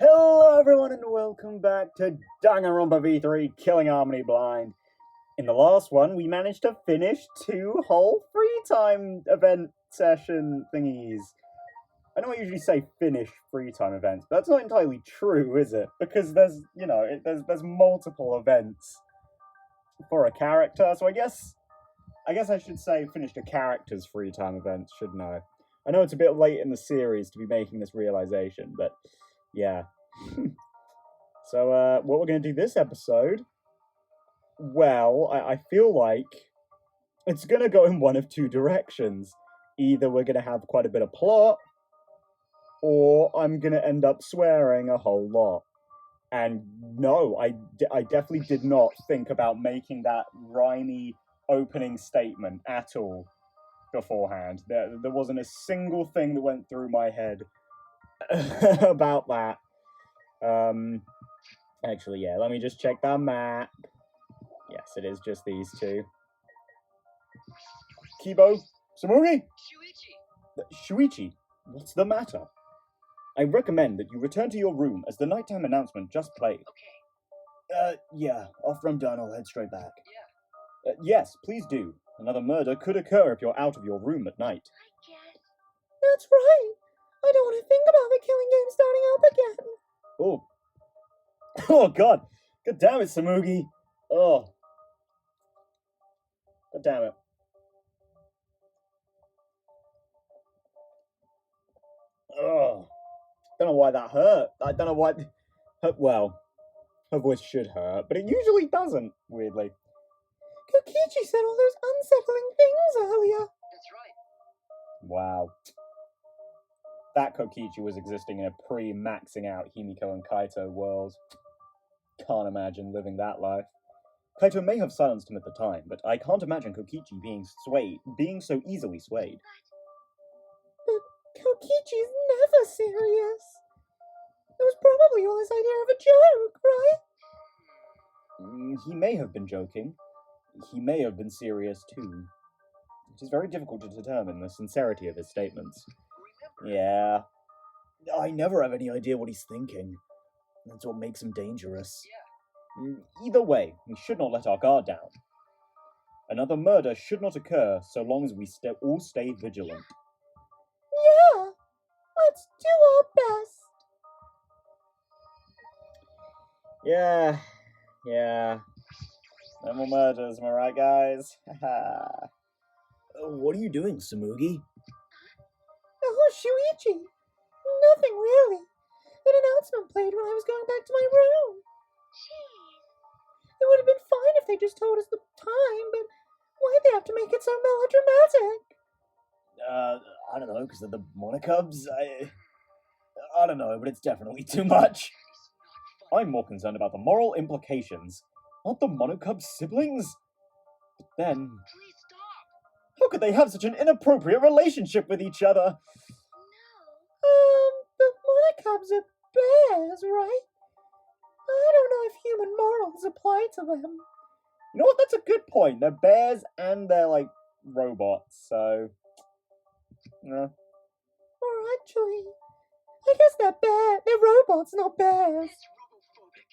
Hello everyone and welcome back to Danganronpa V3 Killing Harmony Blind. In the last one, we managed to finish 2 whole free time event session thingies. I know I usually say finish free time events, but that's not entirely true, is it? Because there's multiple events for a character, so I guess I should say finished a character's free time events, shouldn't I? I know it's a bit late in the series to be making this realization, but yeah. So, what we're going to do this episode, well, I feel like it's going to go in one of two directions. Either we're going to have quite a bit of plot, or I'm going to end up swearing a whole lot. And no, I definitely did not think about making that rhymey opening statement at all beforehand. There wasn't a single thing that went through my head about that. Actually, yeah, let me just check that map. Yes, it is just these two. Kibo, Samuri? Shuichi, what's the matter? I recommend that you return to your room as the nighttime announcement just played. Okay. Yeah, after I'm done, I'll head straight back. Yeah. Yes, please do. Another murder could occur if you're out of your room at night. I guess. That's right. I don't want to think about the killing game starting up again. Oh. Oh, God. God damn it, Samugi. Oh. God damn it. Oh. Don't know why that hurt. I don't know why. Well, her voice should hurt, but it usually doesn't, weirdly. Kokichi said all those unsettling things earlier. That's right. Wow. That Kokichi was existing in a pre-maxing out Himiko and Kaito world. Can't imagine living that life. Kaito may have silenced him at the time, but I can't imagine Kokichi being so easily swayed. But Kokichi's never serious. It was probably all his idea of a joke, right? He may have been joking. He may have been serious too. It is very difficult to determine the sincerity of his statements. Yeah. I never have any idea what he's thinking. That's what makes him dangerous. Yeah. Either way, we should not let our guard down. Another murder should not occur so long as we all stay vigilant. Yeah. Let's do our best. Yeah. No more murders, am I right, guys? What are you doing, Samugi? Oh, Shuichi. Nothing really. An announcement played when I was going back to my room. It would have been fine if they just told us the time, but why'd they have to make it so melodramatic? I don't know, because of the Monocubs? I don't know, but it's definitely too much. I'm more concerned about the moral implications. Aren't the Monocubs siblings? But then... Please stop. How could they have such an inappropriate relationship with each other? But Monocubs are bears, right? I don't know if human morals apply to them. You know what? That's a good point. They're bears and they're, like, robots, so... Yeah. Or actually, I guess they're robots, not bears. That's robophobic.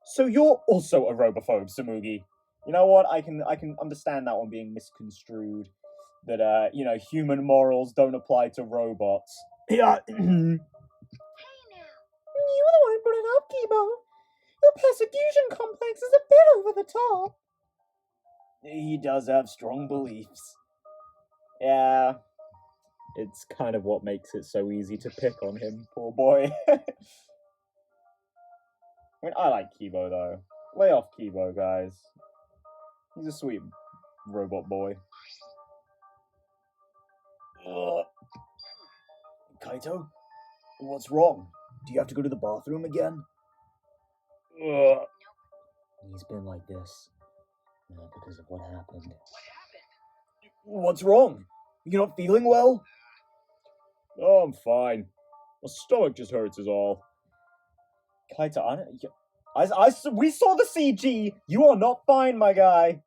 So you're also a robophobe, Samugi. You know what? I can understand that one being misconstrued. That, human morals don't apply to robots. Yeah. Hey now. You're the one who brought it up, Kibo. Your persecution complex is a bit over the top. He does have strong beliefs. Yeah. It's kind of what makes it so easy to pick on him, poor boy. I mean, I like Kibo, though. Lay off Kibo, guys. He's a sweet robot boy. Ugh. Kaito? What's wrong? Do you have to go to the bathroom again? Ugh. He's been like this. Because of what happened. What happened? What's wrong? You not feeling well? Oh, I'm fine. My stomach just hurts is all. Kaito, we saw the CG! You are not fine, my guy!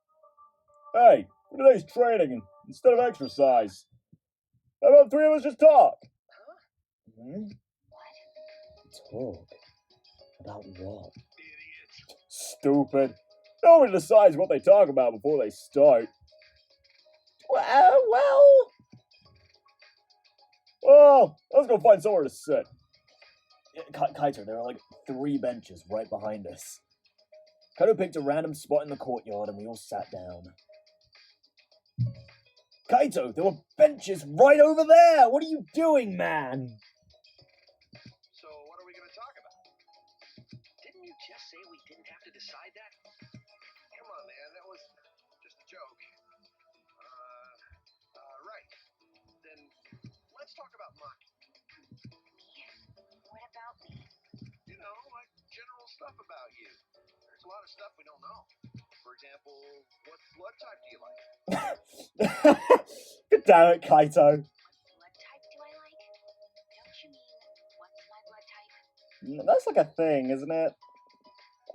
Hey, for today's training, instead of exercise, how about 3 of us just talk? Huh? Hmm? What? Talk? About what? Idiot. Stupid. Nobody decides what they talk about before they start. Well, let's go find somewhere to sit. Kaito, there are like 3 benches right behind us. Kaito picked a random spot in the courtyard and we all sat down. Kaito, there were benches right over there! What are you doing, man? So, what are we gonna talk about? Didn't you just say we didn't have to decide that? Come on, man, that was just a joke. Right. Then let's talk about Maki. Me? What about me? You know, like general stuff about you. There's a lot of stuff we don't know. For example, what blood type do you like? God damn it, Kaito. What blood type do I like? Don't you mean, what's my blood type? That's like a thing, isn't it?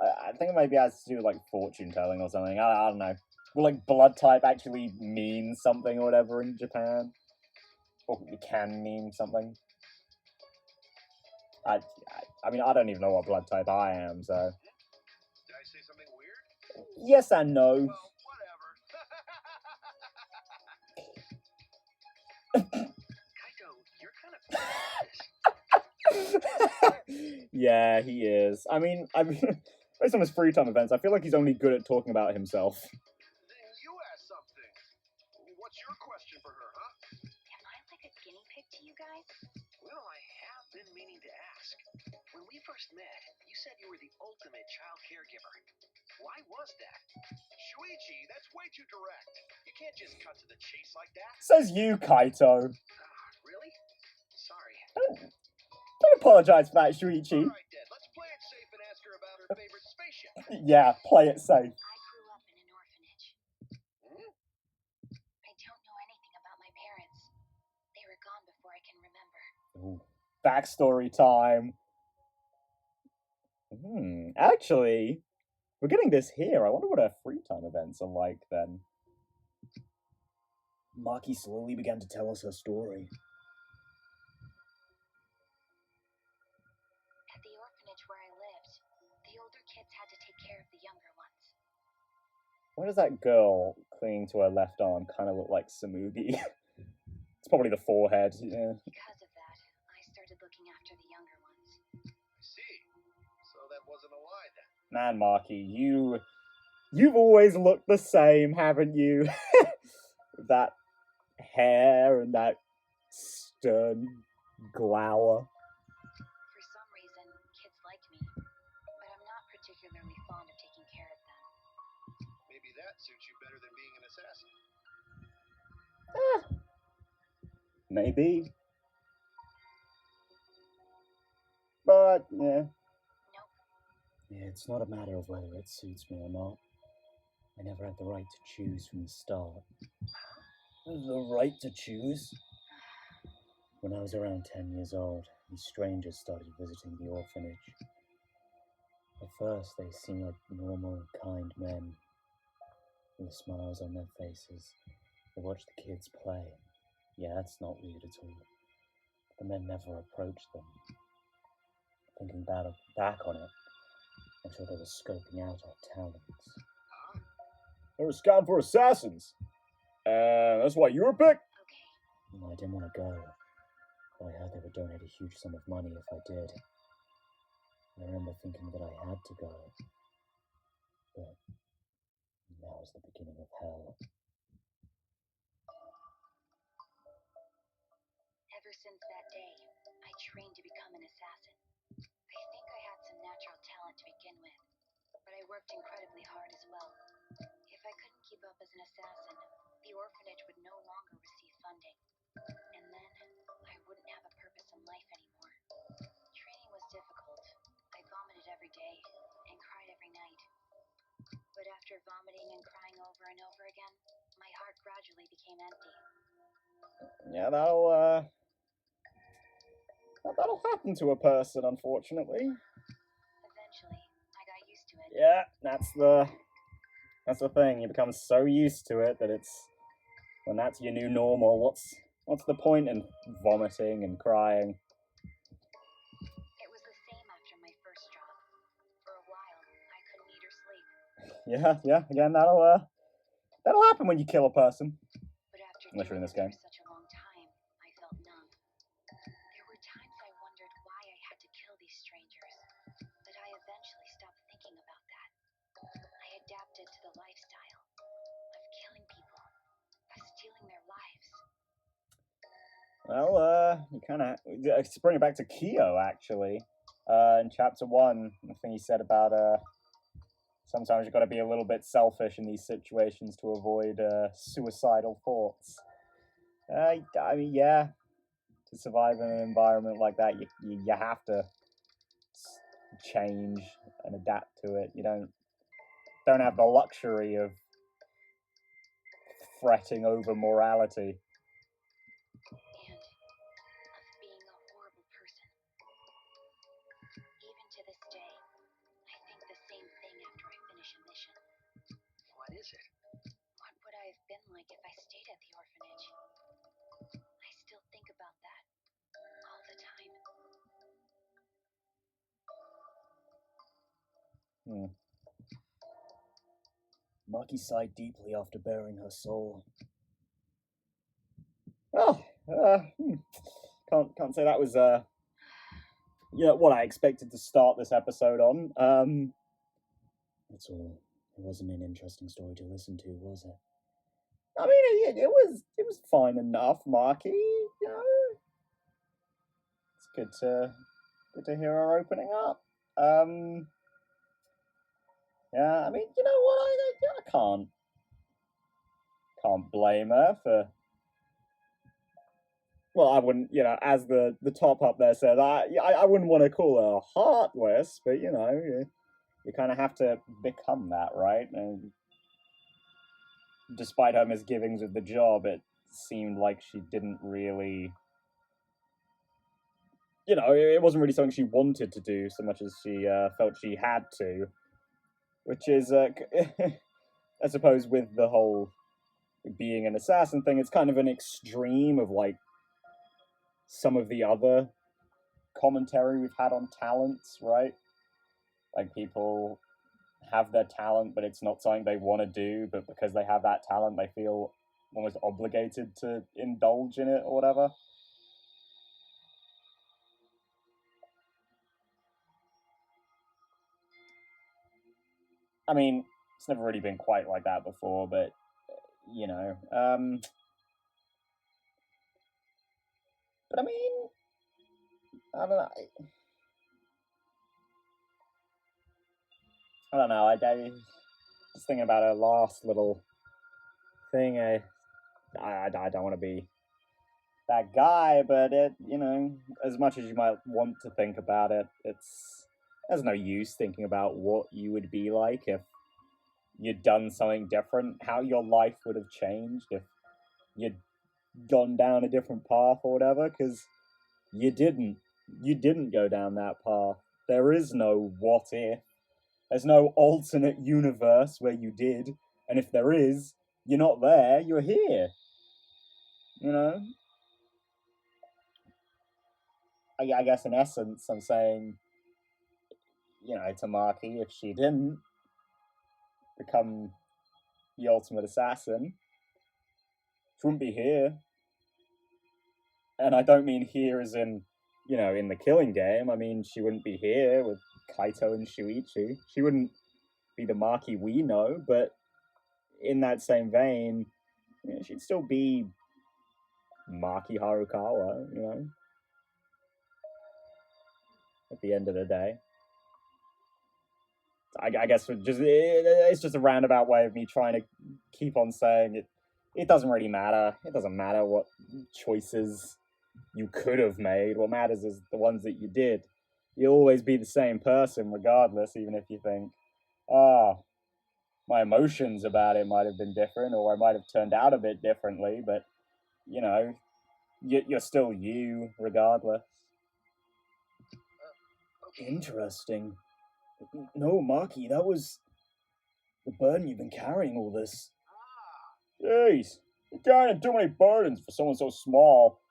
I think it maybe has to do with like fortune telling or something. I don't know. Will like blood type actually mean something or whatever in Japan? Or it can mean something? I mean, I don't even know what blood type I am, so. Did I say something weird? Yes and no. Well, whatever. Kaito, you're kind of bad at this. Yeah, he is. I mean, based on his free time events, I feel like he's only good at talking about himself. Then you ask something. What's your question for her, huh? Am I like a guinea pig to you guys? Well, I have been meaning to ask. When we first met, you said you were the ultimate child caregiver. Why was that? Shuichi, that's way too direct. You can't just cut to the chase like that. Says you, Kaito. Really? Sorry. Don't apologize for that, Shuichi. Alright, Dad, let's play it safe and ask her about her favorite spaceship. Yeah, play it safe. I grew up in an orphanage. Hmm? I don't know anything about my parents. They were gone before I can remember. Ooh, backstory time. Actually, we're getting this here. I wonder what her free time events are like then. Maki slowly began to tell us her story. At the orphanage where I lived, the older kids had to take care of the younger ones. Why does that girl clinging to her left arm kind of look like Samugi? It's probably the forehead. Yeah. Because of that, I started looking after the younger ones. I see. So that wasn't a lie then. Man, Maki, you've always looked the same, haven't you? That hair and that stern glower. For some reason, kids like me, but I'm not particularly fond of taking care of them. Maybe that suits you better than being an assassin. Maybe. But, yeah. Nope. Yeah, it's not a matter of whether it suits me or not. I never had the right to choose from the start. The right to choose? When I was around 10 years old, these strangers started visiting the orphanage. At first, they seemed like normal, kind men, with smiles on their faces. They watched the kids play. Yeah, that's not weird at all. The men never approached them. Thinking back on it, I'm sure they were scoping out our talents. Huh? They were scouting for assassins. That's why you were picked. Okay. I didn't want to go, but I heard they would donate a huge sum of money if I did. I remember thinking that I had to go, but that was the beginning of hell. Ever since that day, I trained to become an assassin. I think I had some natural talent to begin with, but I worked incredibly hard as well. If I couldn't keep up as an assassin, the orphanage would no longer receive funding. And then, I wouldn't have a purpose in life anymore. Training was difficult. I vomited every day, and cried every night. But after vomiting and crying over and over again, my heart gradually became empty. Yeah, that'll happen to a person, unfortunately. Eventually, I got used to it. Yeah, that's the thing. You become so used to it that when that's your new normal, what's the point in vomiting and crying? It was the same after my first job. Yeah, again, that'll happen when you kill a person. But after Unless you're in doing this it game. for such a long time, I felt numb. There were times I wondered why I had to kill these strangers, but I eventually stopped thinking about that. I adapted to the lifestyle of killing people, of stealing their lives. Well, you kind of to bring it back to Kyo actually. In chapter 1, the thing he said about sometimes you've got to be a little bit selfish in these situations to avoid suicidal thoughts. I mean, yeah, to survive in an environment like that, you have to change and adapt to it. You don't have the luxury of fretting over morality. And of being a horrible person. Even to this day, I think the same thing after I finish a mission. What is it? What would I have been like if I stayed at the orphanage? I still think about that all the time. Maki sighed deeply after bearing her soul. Well, can't say that was what I expected to start this episode on. That's all. It wasn't an interesting story to listen to, was it? I mean, it was fine enough, Maki. You know, it's good to hear her opening up. Yeah, I mean, you know what? I can't blame her for. Well, I wouldn't, as the top up there said, I wouldn't want to call her heartless, but you kind of have to become that, right? And despite her misgivings of the job, it seemed like she didn't really, it wasn't really something she wanted to do so much as she felt she had to, which is, I suppose, with the whole being an assassin thing, it's kind of an extreme of like some of the other commentary we've had on talents, right? Like people have their talent, but it's not something they want to do, but because they have that talent, they feel almost obligated to indulge in it or whatever. I mean, it's never really been quite like that before, but but I mean, I don't know. I don't know. I just thinking about her last little thing. I don't want to be that guy, but as much as you might want to think about it, there's no use thinking about what you would be like if you'd done something different, how your life would have changed if you'd gone down a different path or whatever, because you didn't go down that path. There is no what if. There's no alternate universe where you did, and if there is, you're not there, you're here. I guess in essence, I'm saying, to Maki, if she didn't become the ultimate assassin, she wouldn't be here. And I don't mean here as in, in the killing game. I mean, she wouldn't be here with Kaito and Shuichi. She wouldn't be the Maki we know, but in that same vein, she'd still be Maki Harukawa, at the end of the day. I guess it's just a roundabout way of me trying to keep on saying it. It doesn't really matter. It doesn't matter what choices you could have made. What matters is the ones that you did. You'll always be the same person regardless, even if you think, my emotions about it might have been different, or I might have turned out a bit differently, but, you're still you regardless. Okay. Interesting. No, Maki, that was the burden you've been carrying all this. Jeez, you're carrying too many burdens for someone so small.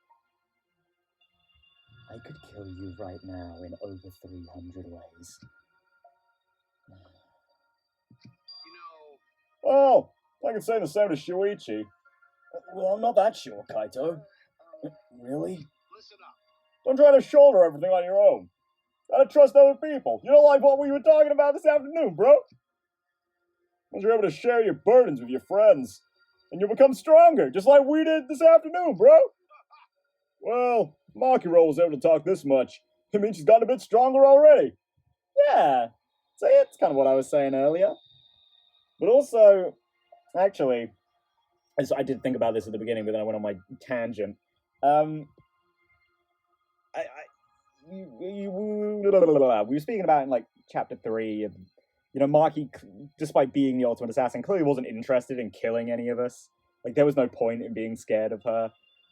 I could kill you right now in over 300 ways. You know, Well, I can say the same to Shuichi. Well, I'm not that sure, Kaito. Really? Listen up. Don't try to shoulder everything on your own. Gotta trust other people. You don't like what we were talking about this afternoon, bro? Once you're able to share your burdens with your friends, and you'll become stronger, just like we did this afternoon, bro. Well, Makiro was able to talk this much. It means she's gotten a bit stronger already. Yeah, so it's kind of what I was saying earlier. But also, actually, as I did think about this at the beginning, but then I went on my tangent. We were speaking about in like chapter 3, and Maki, despite being the ultimate assassin, clearly wasn't interested in killing any of us. Like, there was no point in being scared of her.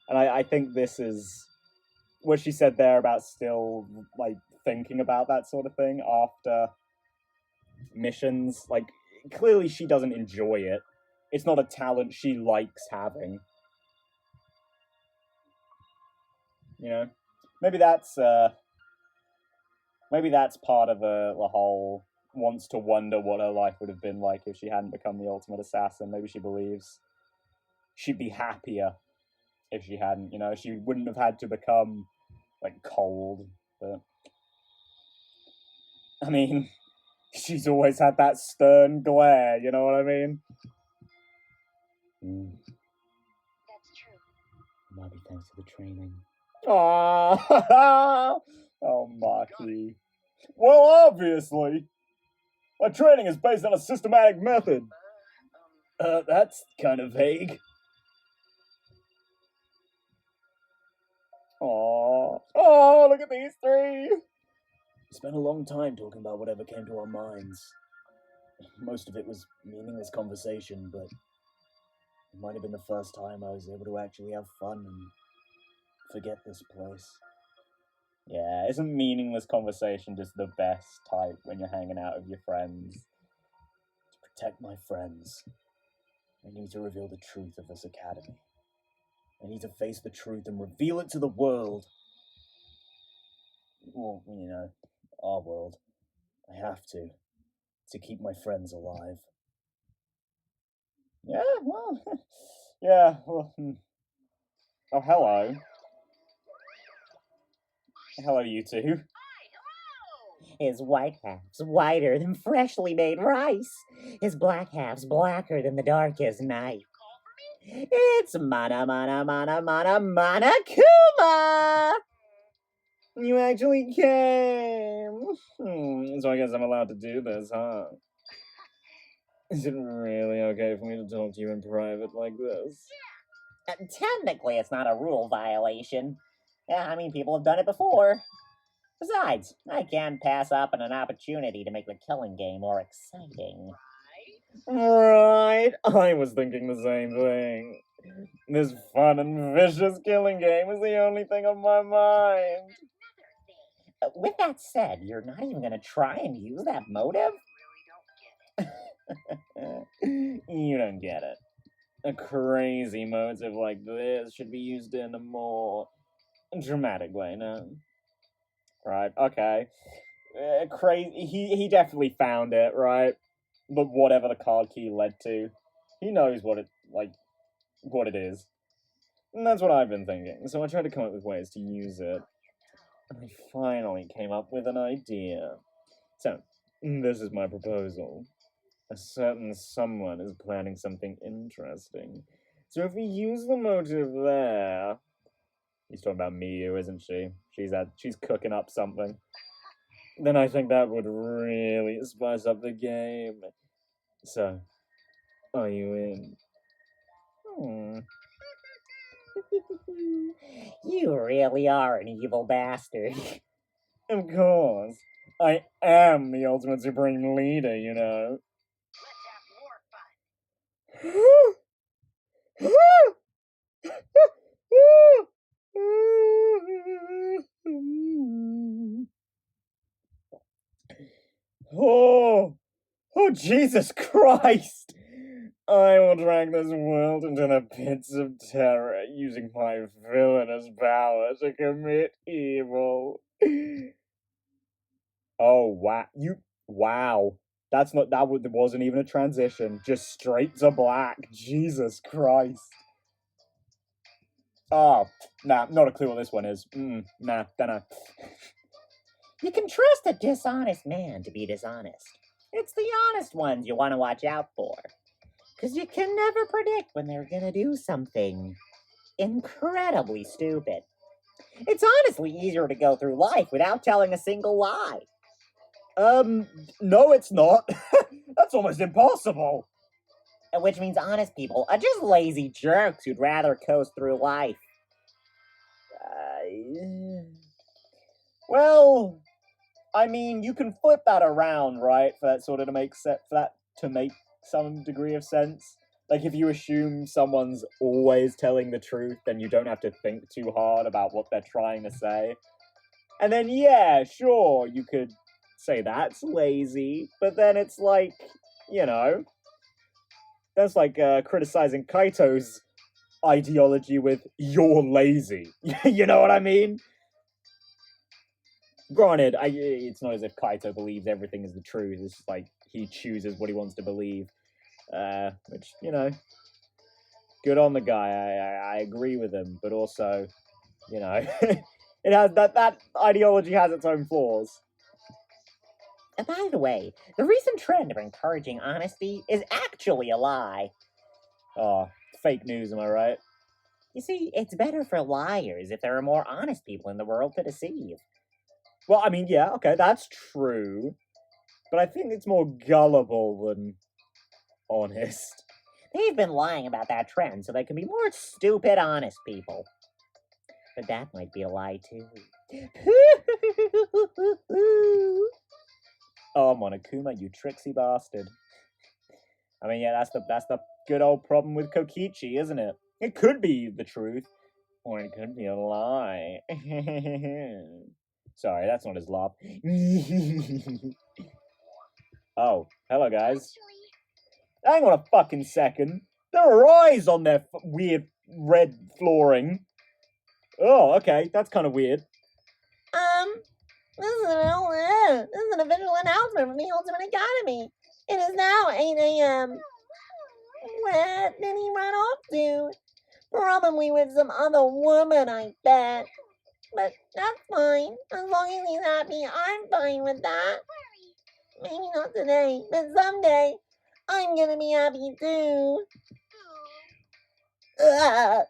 And I think this is what she said there about still, like, thinking about that sort of thing after missions. Like, clearly she doesn't enjoy it. It's not a talent she likes having. Maybe that's part of the whole wants to wonder what her life would have been like if she hadn't become the ultimate assassin. Maybe she believes she'd be happier if she hadn't. She wouldn't have had to become like cold. But I mean, she's always had that stern glare. You know what I mean? That's true. Might be thanks to the training. Aww. Oh, Maki. Well, obviously. My training is based on a systematic method. That's kind of vague. Aww. Oh, look at these three. We spent a long time talking about whatever came to our minds. Most of it was meaningless conversation, but it might have been the first time I was able to actually have fun and forget this place. Yeah, isn't meaningless conversation just the best type when you're hanging out with your friends? To protect my friends, I need to reveal the truth of this academy. I need to face the truth and reveal it to the world. Well, our world. I have to keep my friends alive. Yeah, well, yeah, well, oh, hello. Hello, you two. His white half's whiter than freshly made rice. His black half's blacker than the darkest night. It's Mana Mana Mana Mana Mana Kuma! You actually came. So I guess I'm allowed to do this, huh? Is it really okay for me to talk to you in private like this? Technically, it's not a rule violation. I mean, people have done it before. Besides, I can't pass up on an opportunity to make the killing game more exciting. Right. I was thinking the same thing. This fun and vicious killing game is the only thing on my mind. With that said, you're not even going to try and use that motive? You don't get it. A crazy motive like this should be used in a more dramatic way, no? Right, okay. Crazy. He definitely found it, right? But whatever the card key led to, he knows what it is. And that's what I've been thinking, so I tried to come up with ways to use it. And I finally came up with an idea. So, this is my proposal. A certain someone is planning something interesting. So if we use the motive there... He's talking about Miyu, isn't she? She's cooking up something. Then I think that would really spice up the game. So, are you in? You really are an evil bastard. Of course. I am the ultimate supreme leader, you know. Let's have more Oh, Jesus Christ! I will drag this world into the pits of terror using my villainous power to commit evil. Oh, wow. Wow. wasn't even a transition. Just straight to black. Jesus Christ. Oh, nah, not a clue what this one is. Nah, dunno. You can trust a dishonest man to be dishonest. It's the honest ones you want to watch out for. Because you can never predict when they're going to do something incredibly stupid. It's honestly easier to go through life without telling a single lie. No, it's not. That's almost impossible. Which means honest people are just lazy jerks who'd rather coast through life. Well, I mean, you can flip that around, right? For that sort of to make some degree of sense. Like, if you assume someone's always telling the truth, then you don't have to think too hard about what they're trying to say. And then, yeah, sure, you could say that's lazy, but then it's like, you know, that's like criticizing Kaito's ideology with "you're lazy." You know what I mean? Granted, it's not as if Kaito believes everything is the truth. It's just like he chooses what he wants to believe, which, you know, good on the guy. I agree with him, but also, you know, it has that ideology has its own flaws. And by the way, the recent trend of encouraging honesty is actually a lie. Oh, fake news, am I right? You see, it's better for liars if there are more honest people in the world to deceive. Well, I mean, yeah, okay, that's true. But I think it's more gullible than honest. They've been lying about that trend so they can be more stupid honest people. But that might be a lie too. Oh, Monokuma, you tricksy bastard. I mean, yeah, that's the good old problem with Kokichi, isn't it? It could be the truth, or it could be a lie. Sorry, that's not his laugh. Oh, hello, guys. Hang on a fucking second. There are eyes on their weird red flooring. Oh, okay, that's kind of weird. This is an official announcement from the Ultimate Academy. It is now 8 a.m. Where did he run off to? Probably with some other woman, I bet. But that's fine. As long as he's happy, I'm fine with that. Maybe not today, but someday I'm gonna be happy too. Yeah.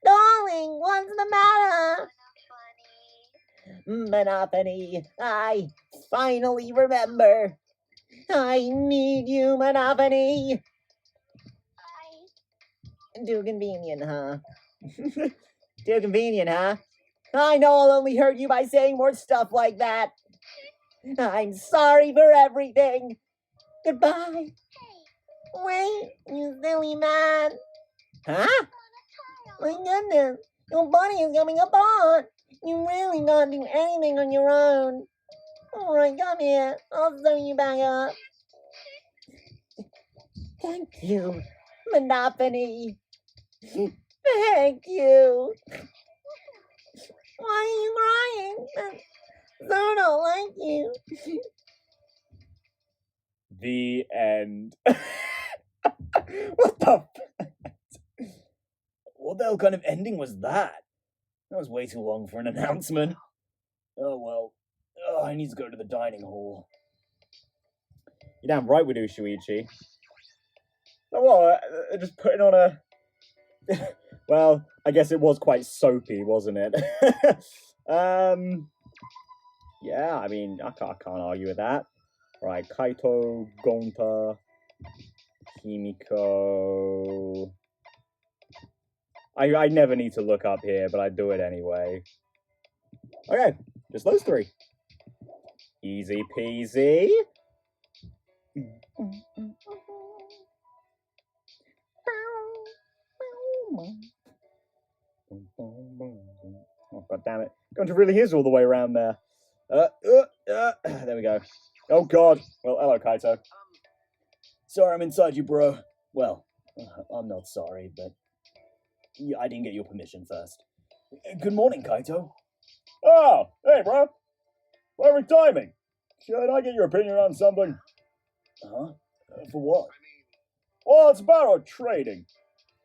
Darling, what's the matter? Monophony, I finally remember. I need you, Monophony. Too convenient, huh? Too convenient, huh? I know I'll only hurt you by saying more stuff like that. I'm sorry for everything. Goodbye. Wait, you silly man. Huh? My goodness, your body is coming apart. You really can't do anything on your own. Alright, come here. I'll sew you back up. Thank you, Monophony. Thank you. Why are you crying? I don't like you. The end. What the? What the hell kind of ending was that? That was way too long for an announcement. Oh well. Oh, I need to go to the dining hall. You're damn right we do, Shuichi. Oh, what? Just putting on a... Well, I guess it was quite soapy, wasn't it? Yeah, I mean, I can't argue with that. Right, Kaito, Gonta, Himiko... I never need to look up here, but I do it anyway. Okay, just those three. Easy peasy. Oh, god damn it. Gonta really is all the way around there. There we go. Oh god. Well, hello, Kaito. Sorry I'm inside you, bro. Well, I'm not sorry, but I didn't get your permission first. Good morning, Kaito. Oh, hey, bro. Perfect timing. Should I get your opinion on something? Huh? For what? I mean, Well, it's about our training.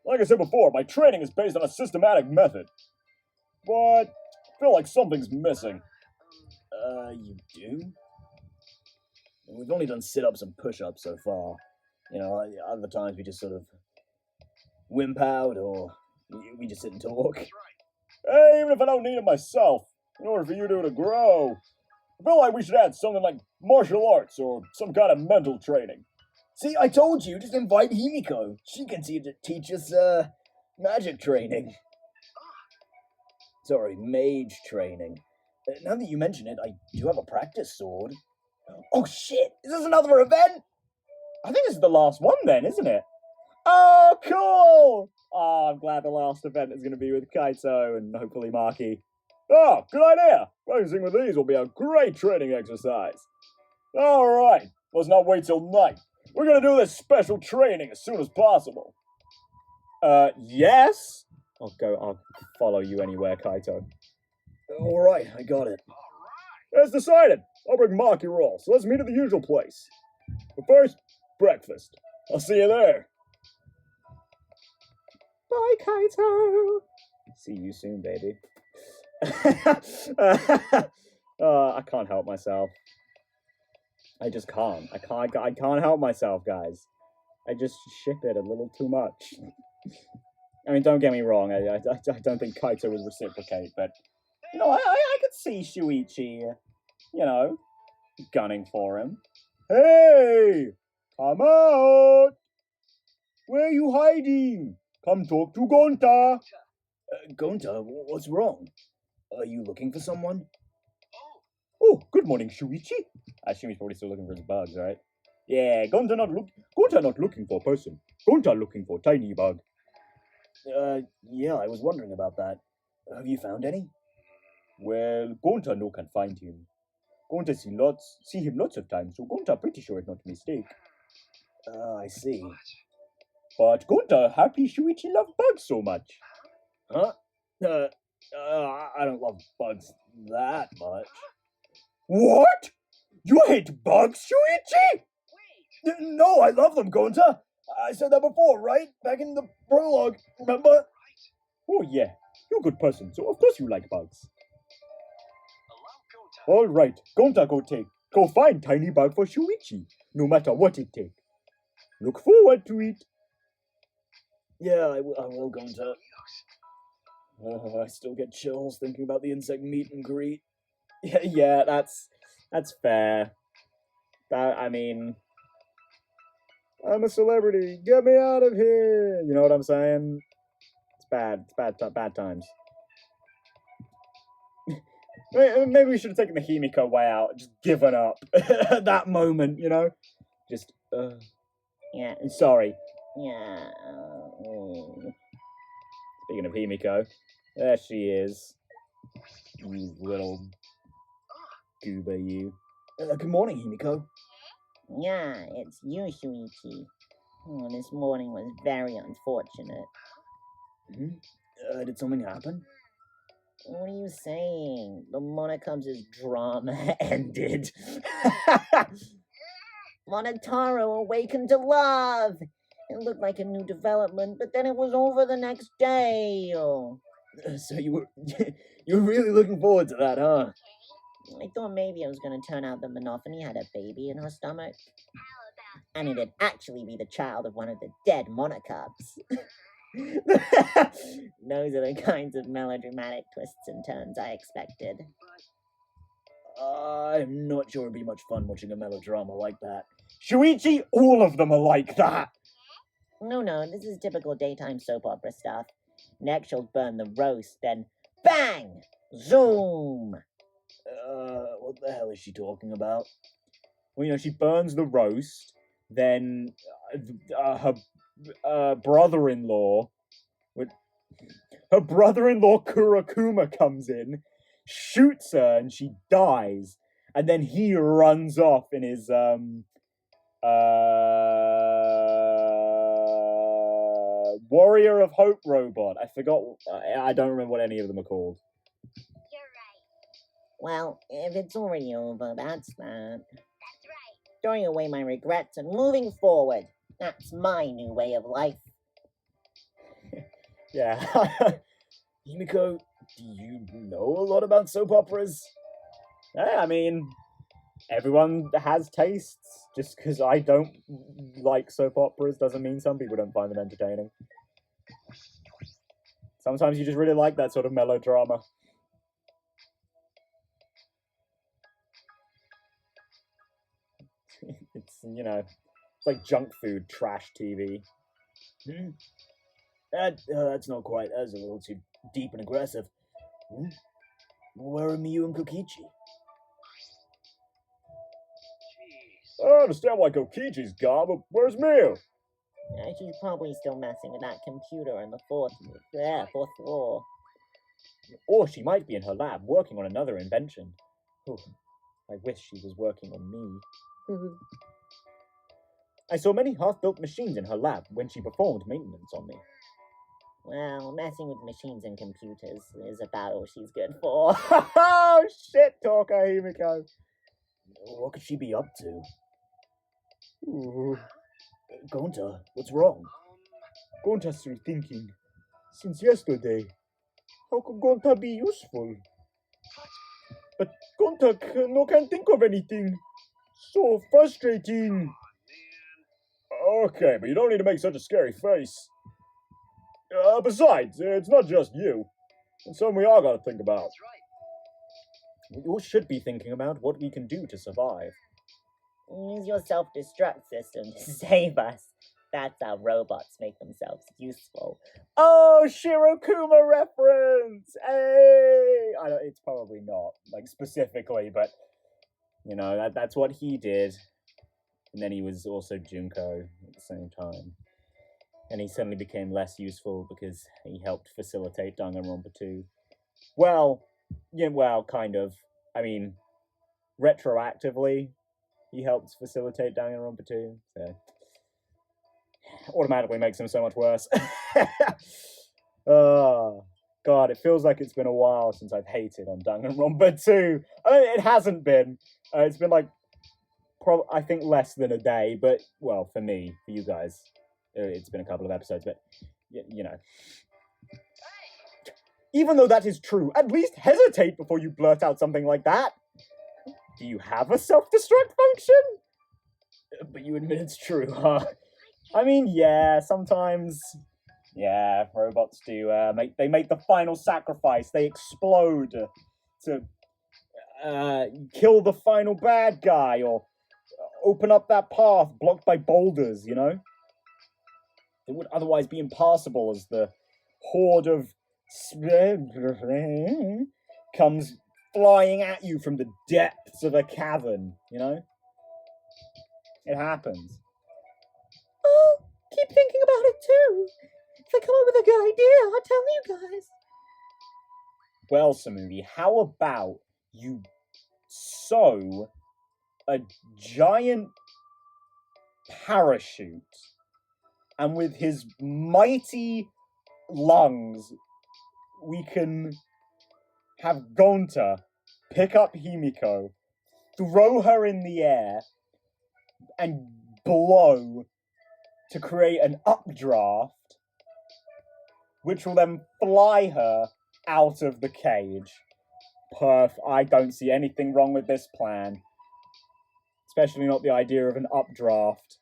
Like I said before, my training is based on a systematic method. But I feel like something's missing. You do? We've only done sit-ups and push-ups so far. You know, other times we just sort of wimp out or we just sit and talk. that's right. Hey, even if I don't need it myself, in order for you two to grow, I feel like we should add something like martial arts or some kind of mental training. See, I told you, just invite Himiko. She can teach us, magic training. Sorry, mage training. Now that you mention it, I do have a practice sword. Oh shit, is this another event? I think this is the last one then, isn't it? Oh, cool! Oh, I'm glad the last event is going to be with Kaito and hopefully Maki. Oh, good idea! Practicing with these will be a great training exercise. Alright, let's not wait till night. We're going to do this special training as soon as possible. Yes? I'll follow you anywhere, Kaito. Alright, I got it. As decided, I'll bring Maki roll, so let's meet at the usual place. But first, breakfast. I'll see you there. Bye, Kaito. See you soon, baby. I can't help myself. I just can't. I can't help myself, guys. I just ship it a little too much. I mean, don't get me wrong. I don't think Kaito would reciprocate, but you know, I could see Shuichi, you know, gunning for him. Hey, come out! Where are you hiding? Come talk to Gonta. Gonta, what's wrong? Are you looking for someone? Oh, good morning, Shuichi. I assume he's probably still looking for his bugs, right? Yeah, Gonta not looking for a person. Gonta looking for tiny bug. Yeah, I was wondering about that. Have you found any? Well, Gonta no can find him. Gonta see him lots of times, so Gonta pretty sure it's not a mistake. I see. But Gonta happy Shuichi love bugs so much. Huh? I don't love bugs that much. What? You hate bugs, Shuichi? No, I love them, Gonta. I said that before, right? Back in the prologue, remember? Oh yeah, you're a good person, so of course you like bugs. Allow Gonta. All right, Gonta go find tiny bug for Shuichi, no matter what it takes. Look forward to it. Yeah, I will, Gonta. I still get chills thinking about the insect meet and greet. Yeah, that's fair. I mean, I'm a celebrity. Get me out of here. You know what I'm saying? It's bad. It's bad times. Maybe we should have taken the Himiko way out. Just given up at that moment, you know? Just, Yeah, sorry. yeah. Speaking of Himiko, there she is. You little goober, you. Good morning, Himiko. Yeah, it's you, Shuichi. Oh, this morning was very unfortunate. Did something happen? What are you saying? The Monokubs' drama ended. Monotaro awakened to love. It looked like a new development, but then it was over the next day. Oh. So you were really looking forward to that, huh? I thought maybe it was going to turn out that Monophony had a baby in her stomach. And it'd actually be the child of one of the dead Monokubs. Those are the kinds of melodramatic twists and turns I expected. I'm not sure it'd be much fun watching a melodrama like that. Shuichi, all of them are like that! No, this is typical daytime soap opera stuff. Next she'll burn the roast, then bang! Zoom! What the hell is she talking about? Well, you know, she burns the roast, then her brother-in-law, her brother-in-law Kurakuma comes in, shoots her, and she dies. And then he runs off in his Warrior of Hope robot. I forgot. I don't remember what any of them are called. You're right. Well, if it's already over, that's that. That's right. Throwing away my regrets and moving forward. That's my new way of life. Yeah. Himiko, do you know a lot about soap operas? Yeah, I mean, everyone has tastes. Just because I don't like soap operas doesn't mean some people don't find them entertaining. Sometimes you just really like that sort of melodrama. It's, it's like junk food, trash TV. That's not quite. That's a little too deep and aggressive. Where are Miyu and Kokichi? Jeez. I understand why Kokichi's gone, but where's Miyu? She's probably still messing with that computer on the fourth floor. Or she might be in her lab working on another invention. Ooh, I wish she was working on me. I saw many half-built machines in her lab when she performed maintenance on me. Well, messing with machines and computers is about all she's good for. Oh, shit, talker, Himiko. What could she be up to? Ooh. Gonta, what's wrong? Gonta's still thinking. Since yesterday. How could Gonta be useful? But Gonta can't think of anything. So frustrating. Okay, but you don't need to make such a scary face. Besides, it's not just you. It's something we all gotta think about. That's right. We all should be thinking about what we can do to survive. Use your self-destruct system to save us. That's how robots make themselves useful. Oh, Shirokuma reference! Hey! I don't, it's probably not, like, specifically, but, that's what he did. And then he was also Junko at the same time. And he suddenly became less useful because he helped facilitate Danganronpa 2. Well, kind of. I mean, retroactively, he helped facilitate Danganronpa 2, so automatically makes him so much worse. Oh, God, it feels like it's been a while since I've hated on Danganronpa 2. I mean, it hasn't been. It's been like, I think less than a day, but, well, for me, for you guys, it's been a couple of episodes, but, Even though that is true, at least hesitate before you blurt out something like that. Do you have a self-destruct function? But you admit it's true, huh? I mean, yeah, sometimes, yeah, robots do make the final sacrifice. They explode to kill the final bad guy or open up that path blocked by boulders, It would otherwise be impassable as the horde of comes flying at you from the depths of a cavern, It happens. Oh, keep thinking about it too. If I come up with a good idea, I'll tell you guys. Well, Samudi, how about you sew a giant parachute, and with his mighty lungs, we can have Gonta pick up Himiko, throw her in the air, and blow to create an updraft, which will then fly her out of the cage. Perf, I don't see anything wrong with this plan. Especially not the idea of an updraft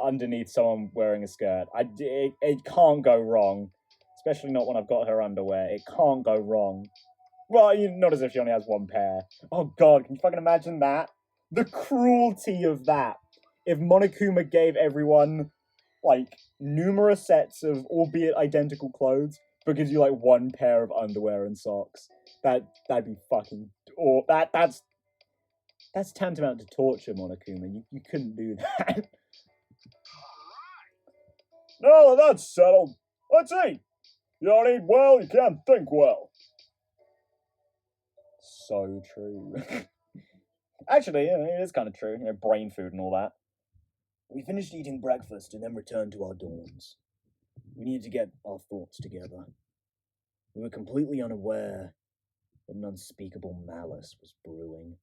underneath someone wearing a skirt. It can't go wrong. Especially not when I've got her underwear. It can't go wrong. Well, not as if she only has one pair. Oh God, can you fucking imagine that? The cruelty of that. If Monokuma gave everyone, like, numerous sets of, albeit identical clothes, but gives you, like, one pair of underwear and socks. That'd be fucking... Or that's tantamount to torture, Monokuma. You couldn't do that. Now that that's settled, let's eat. You don't eat well, you can't think well. So true. Actually, it is kind of true. Brain food and all that. We finished eating breakfast and then returned to our dorms. We needed to get our thoughts together. We were completely unaware that an unspeakable malice was brewing.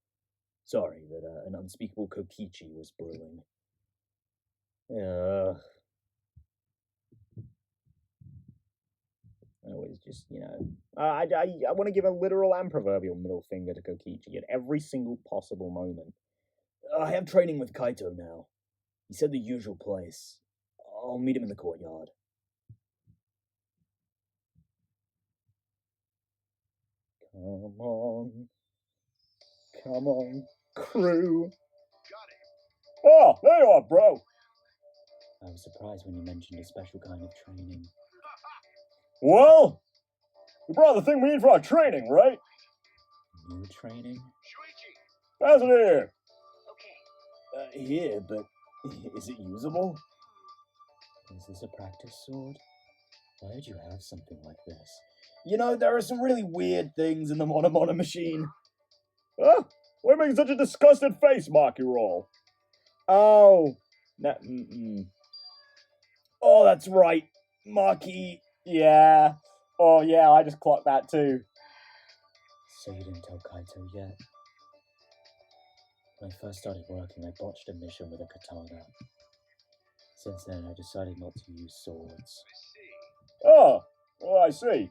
Sorry, that an unspeakable kokichi was brewing. I always just, I want to give a literal and proverbial middle finger to Kokichi at every single possible moment. I have training with Kaito now. He said the usual place. I'll meet him in the courtyard. Come on. Come on, crew. Got it. Oh, there you are, bro. I was surprised when you mentioned a special kind of training. Well, we brought the thing we need for our training, right? New training? Shuichi! Pass it here. Okay. Here, but is it usable? Is this a practice sword? Why would you have something like this? There are some really weird things in the Monomona machine. Huh? Why are you making such a disgusted face, Maki Roll? Oh. Oh, that's right. Maki. Yeah. Oh, yeah, I just clocked that too. So you didn't tell Kaito yet? When I first started working, I botched a mission with a katana. Since then, I decided not to use swords. I see. Oh, well, I see.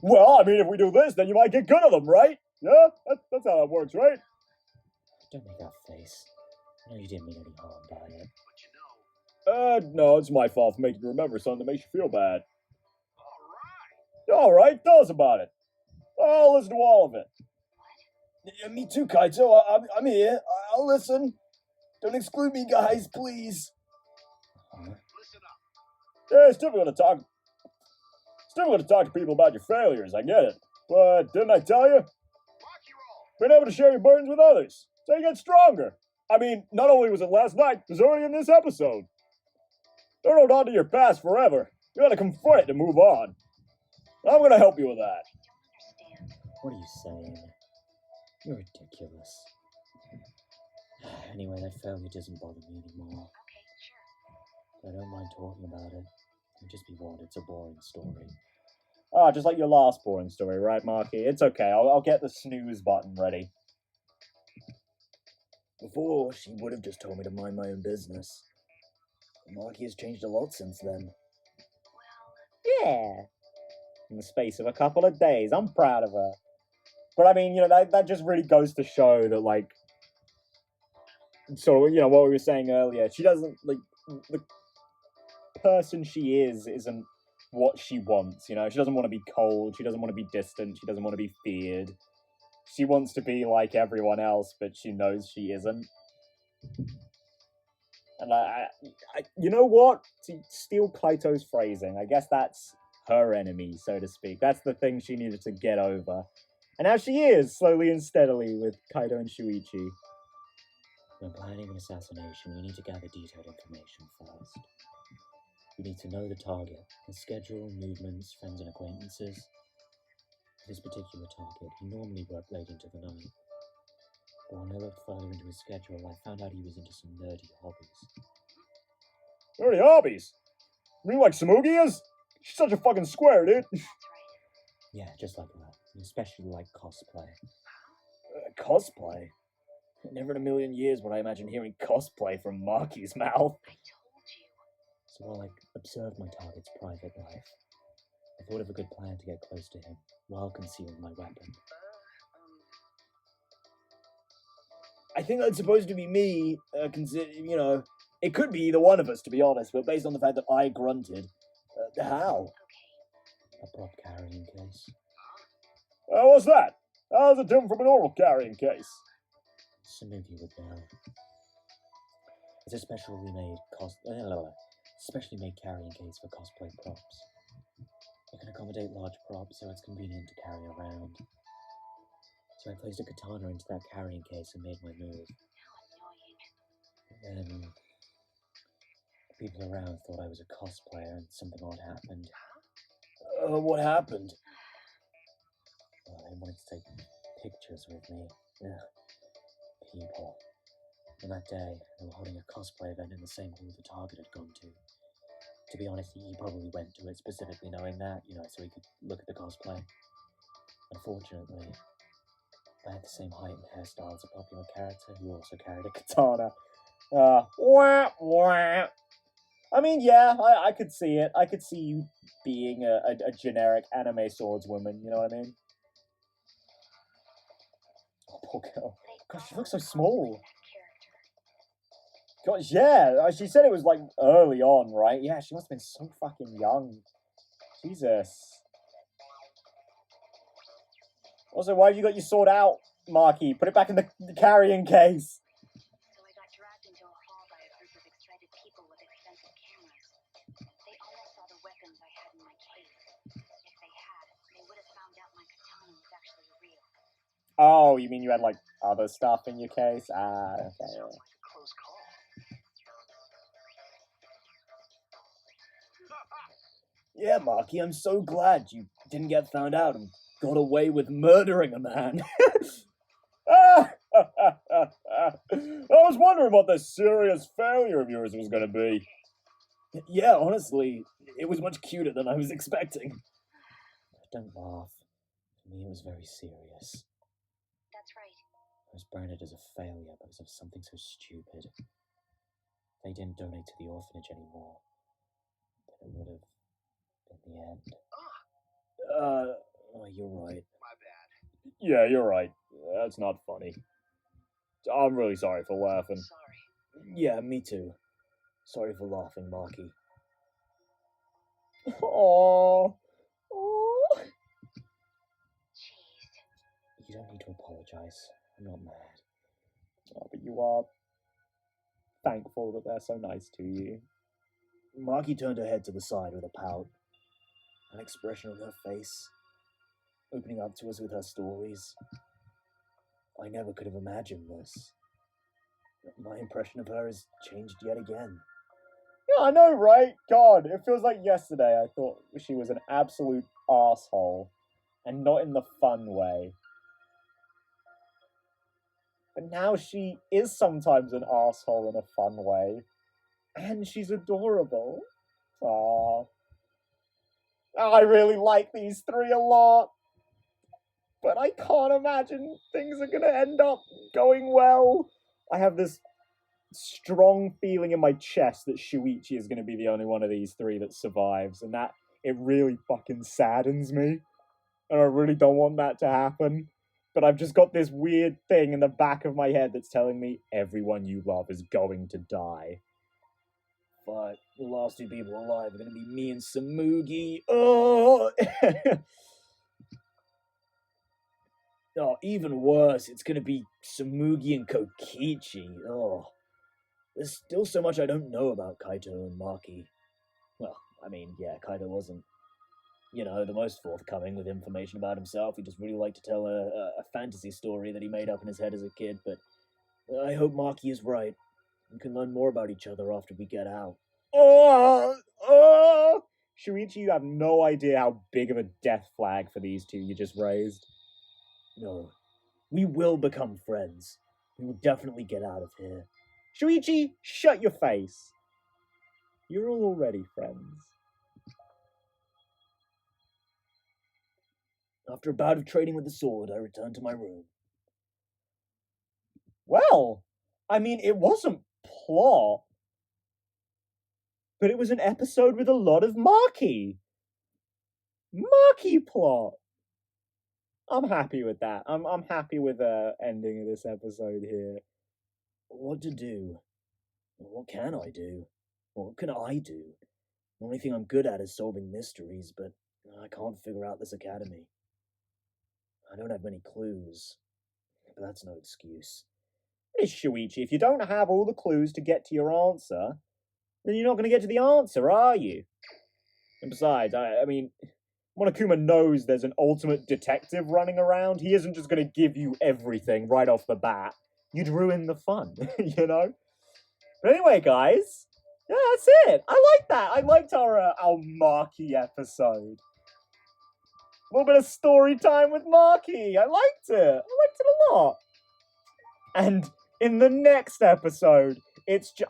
Well, I mean, if we do this, then you might get good at them, right? Yeah, that's how that works, right? Don't make that face. I know you didn't mean any harm by it. But No, it's my fault for making you remember something that makes you feel bad. alright. Alright, tell us about it. I'll listen to all of it. Yeah, me too, Kaito. I'm here. I'll listen. Don't exclude me, guys, please. Listen up. Yeah, it's difficult to talk to people about your failures, I get it. But didn't I tell you? Rocky roll. Being able to share your burdens with others, so you get stronger. I mean, not only was it last night, it was already in this episode. Don't hold on to your past forever. You gotta confront it to move on. I'm gonna help you with that. I don't understand. What are you saying? You're ridiculous. Anyway, that failure doesn't bother me anymore. Okay, sure. I don't mind talking about it. It'd just be what? It's a boring story. Ah, just like your last boring story, right, Marky? It's okay. I'll get the snooze button ready. Before, she would have just told me to mind my own business. Marky has changed a lot since then. Well, Yeah. In the space of a couple of days. I'm proud of her. But I mean, that just really goes to show that, like, sort of, what we were saying earlier, she doesn't, like, the person she isn't what she wants, She doesn't want to be cold, she doesn't want to be distant, she doesn't want to be feared. She wants to be like everyone else, but she knows she isn't. And you know what? To steal Kaito's phrasing, I guess that's her enemy, so to speak. That's the thing she needed to get over. And now she is, slowly and steadily, with Kaito and Shuichi. When planning an assassination, you need to gather detailed information first. You need to know the target, his schedule, movements, friends and acquaintances. For this particular target, he normally worked late into the night. But when I looked further into his schedule, I found out he was into some nerdy hobbies. Nerdy hobbies? You mean like Samugi is? She's such a fucking square, dude. that's right. Yeah, just like that. And especially like cosplay. Cosplay? Never in a million years would I imagine hearing cosplay from Maki's mouth. I told you. So while I observed my target's private life, I thought of a good plan to get close to him while concealing my weapon. I think that's supposed to be me, it could be either one of us, to be honest, but based on the fact that I grunted, how? Okay. A prop carrying case. What's that? How's it different from a normal carrying case? Samugi would know. It's a specially made carrying case for cosplay props. It can accommodate large props, so it's convenient to carry around. So I placed a katana into that carrying case and made my move. How annoying. Then the people around thought I was a cosplayer and something odd happened. What happened? Well, they wanted to take pictures with me. People. And that day, they were holding a cosplay event in the same hall the target had gone to. To be honest, he probably went to it specifically knowing that, so he could look at the cosplay. Unfortunately, I had the same height and hairstyle as a popular character who also carried a katana. Wah, wah. I mean, yeah, I could see it. I could see you being a generic anime swordswoman, you know what I mean? Oh, poor girl. Gosh, she looks so small. Gosh, yeah, she said it was like early on, right? Yeah, she must have been so fucking young. Jesus. Also, why have you got your sword out, Marky? Put it back in the carrying case. So I got dragged into a hall by a group of excited people with expensive cameras. They almost saw the weapons I had in my case. If they had, they would have found out my katana was actually real. Oh, you mean you had, like, other stuff in your case? Ah, okay. Sounds like a close call. Yeah, Marky, I'm so glad you didn't get found out and got away with murdering a man. I was wondering what the serious failure of yours was going to be. Yeah, honestly, it was much cuter than I was expecting. Don't laugh. For me, it was very serious. That's right. I was branded as a failure because of something so stupid. They didn't donate to the orphanage anymore. Then it would have been the end. Oh, you're right. My bad. Yeah, you're right. That's not funny. I'm really sorry for laughing. Sorry. Yeah, me too. Sorry for laughing, Marky. Aww. Jeez. You don't need to apologize. I'm not mad. Oh, but you are thankful that they're so nice to you. Marky turned her head to the side with a pout. An expression on her face, opening up to us with her stories. I never could have imagined this. My impression of her has changed yet again. Yeah, I know, right? God, it feels like yesterday I thought she was an absolute asshole. And not in the fun way. But now she is sometimes an asshole in a fun way. And she's adorable. Aww. I really like these three a lot. But I can't imagine things are going to end up going well. I have this strong feeling in my chest that Shuichi is going to be the only one of these three that survives. And that, it really fucking saddens me. And I really don't want that to happen. But I've just got this weird thing in the back of my head that's telling me everyone you love is going to die. But the last two people alive are going to be me and Samugi. Oh! Oh, even worse, it's going to be Samugi and Kokichi. Oh. There's still so much I don't know about Kaito and Maki. Well, I mean, yeah, Kaito wasn't, the most forthcoming with information about himself. He just really liked to tell a fantasy story that he made up in his head as a kid, but I hope Maki is right. We can learn more about each other after we get out. Oh! Shuichi, you have no idea how big of a death flag for these two you just raised. No. We will become friends. We will definitely get out of here. Shuichi, shut your face. You're all already friends. After a bout of trading with the sword, I returned to my room. Well, I mean, it wasn't plot, but it was an episode with a lot of Maki. Maki plot. I'm happy with that. I'm happy with the ending of this episode here. What to do? What can I do? What can I do? The only thing I'm good at is solving mysteries, but I can't figure out this academy. I don't have many clues, but that's no excuse. It is, Shuichi. If you don't have all the clues to get to your answer, then you're not going to get to the answer, are you? And besides, I mean, Monokuma knows there's an ultimate detective running around. He isn't just going to give you everything right off the bat. You'd ruin the fun, you know? But anyway, guys, yeah, that's it. I like that. I liked our Maki episode. A little bit of story time with Maki. I liked it. I liked it a lot. And in the next episode,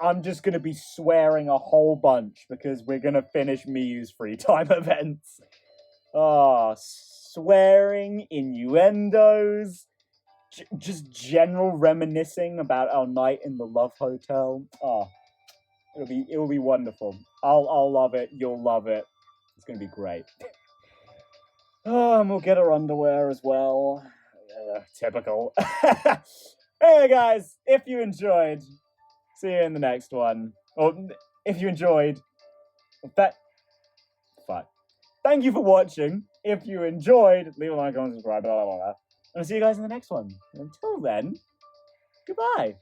I'm just going to be swearing a whole bunch because we're going to finish Miyu's free time events. Oh, swearing, innuendos, just general reminiscing about our night in the Love Hotel. Oh, it'll be wonderful. I'll love it. You'll love it. It's gonna be great. Oh, and we'll get our underwear as well. Typical. Hey guys, if you enjoyed, see you in the next one. Or if you enjoyed, that. Fuck. Thank you for watching. If you enjoyed, leave a like, comment, subscribe, blah, blah, blah. And I'll see you guys in the next one. Until then, goodbye.